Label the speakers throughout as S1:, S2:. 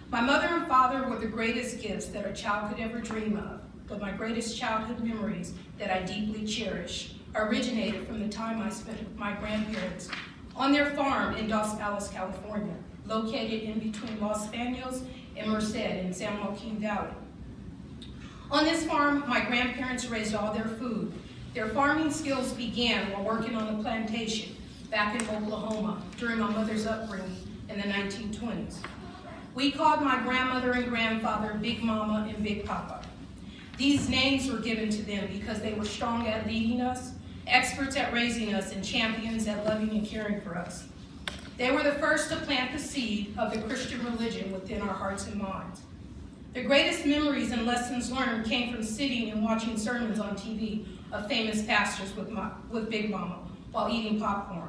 S1: My mother and father were the greatest gifts that a child could ever dream of, but my greatest childhood memories that I deeply cherish originated from the time I spent with my grandparents on their farm in Dos Palace, California, located in between Los Banos and Merced in San Joaquin Valley. On this farm, my grandparents raised all their food. Their farming skills began while working on the plantation back in Oklahoma during my mother's upbringing in the 1920s. We called my grandmother and grandfather Big Mama and Big Papa. These names were given to them because they were strong at leading us, experts at raising us, and champions at loving and caring for us. They were the first to plant the seed of the Christian religion within our hearts and minds. The greatest memories and lessons learned came from sitting and watching sermons on TV of famous pastors with Big Mama while eating popcorn.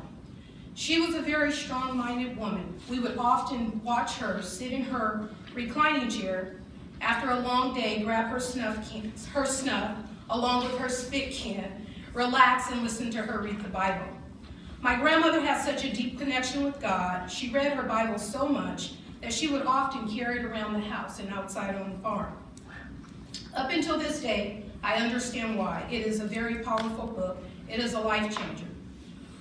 S1: She was a very strong-minded woman. We would often watch her sit in her reclining chair after a long day, grab her snuff along with her spit can, relax and listen to her read the Bible. My grandmother had such a deep connection with God. She read her Bible so much that she would often carry it around the house and outside on the farm. Up until this day, I understand why. It is a very powerful book. It is a life changer.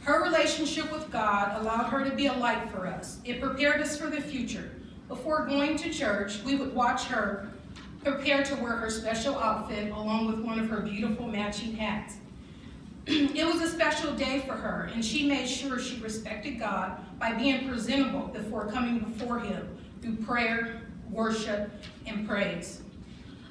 S1: Her relationship with God allowed her to be a light for us. It prepared us for the future. Before going to church, we would watch her prepare to wear her special outfit along with one of her beautiful matching hats. It was a special day for her, and she made sure she respected God by being presentable before coming before Him through prayer, worship, and praise.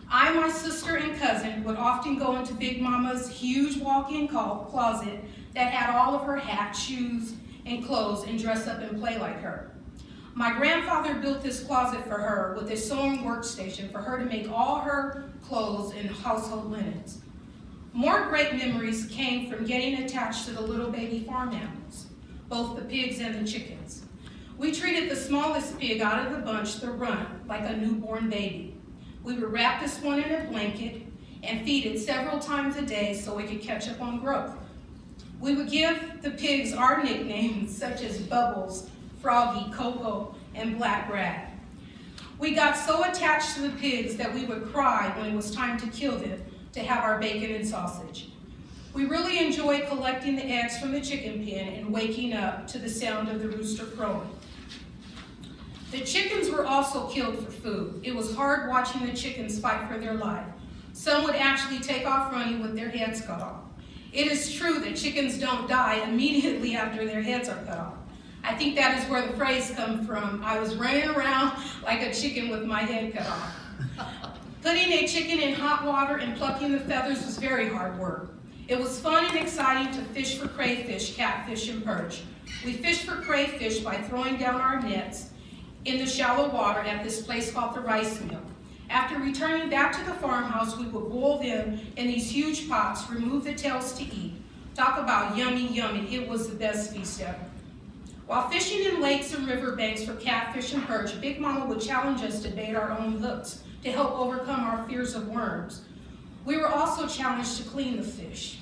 S1: I, my sister, and cousin would often go into Big Mama's huge walk-in closet that had all of her hats, shoes, and clothes and dress up and play like her. My grandfather built this closet for her with a sewing workstation for her to make all her clothes and household linens. More great memories came from getting attached to the little baby farm animals, both the pigs and the chickens. We treated the smallest pig out of the bunch, the runt, like a newborn baby. We would wrap this one in a blanket and feed it several times a day so it could catch up on growth. We would give the pigs our nicknames such as Bubbles, Froggy, Coco, and Black Rat. We got so attached to the pigs that we would cry when it was time to kill them to have our bacon and sausage. We really enjoyed collecting the eggs from the chicken pen and waking up to the sound of the rooster crowing. The chickens were also killed for food. It was hard watching the chickens fight for their life. Some would actually take off running with their heads cut off. It is true that chickens don't die immediately after their heads are cut off. I think that is where the phrase comes from. I was running around like a chicken with my head cut off. Putting a chicken in hot water and plucking the feathers was very hard work. It was fun and exciting to fish for crayfish, catfish, and perch. We fished for crayfish by throwing down our nets in the shallow water at this place called the rice mill. After returning back to the farmhouse, we would boil them in these huge pots, remove the tails to eat. Talk about yummy, yummy. It was the best feast ever. While fishing in lakes and riverbanks for catfish and perch, Big Mama would challenge us to bait our own hooks to help overcome our fears of worms. We were also challenged to clean the fish.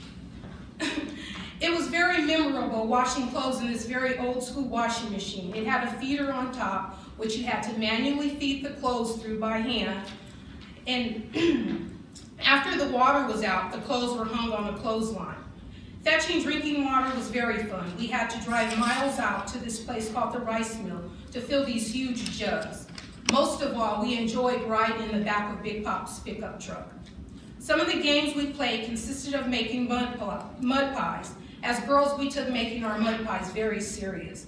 S1: It was very memorable washing clothes in this very old school washing machine. It had a feeder on top, which you had to manually feed the clothes through by hand. And after the water was out, the clothes were hung on a clothesline. Fetching drinking water was very fun. We had to drive miles out to this place called the rice mill to fill these huge jugs. Most of all, we enjoyed riding in the back of Big Pop's pickup truck. Some of the games we played consisted of making mud pies. As girls, we took making our mud pies very serious.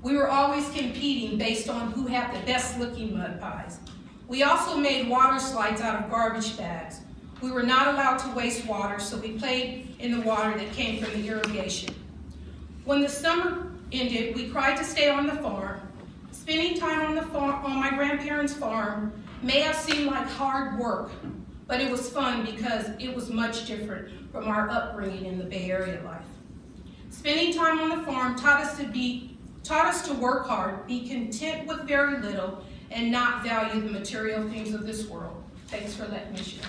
S1: We were always competing based on who had the best looking mud pies. We also made water slides out of garbage bags. We were not allowed to waste water, so we played in the water that came from the irrigation. When the summer ended, we tried to stay on the farm. Spending time on my grandparents' farm may have seemed like hard work, but it was fun because it was much different from our upbringing in the Bay Area life. Spending time on the farm taught us to work hard, be content with very little, and not value the material things of this world. Thanks for letting me share.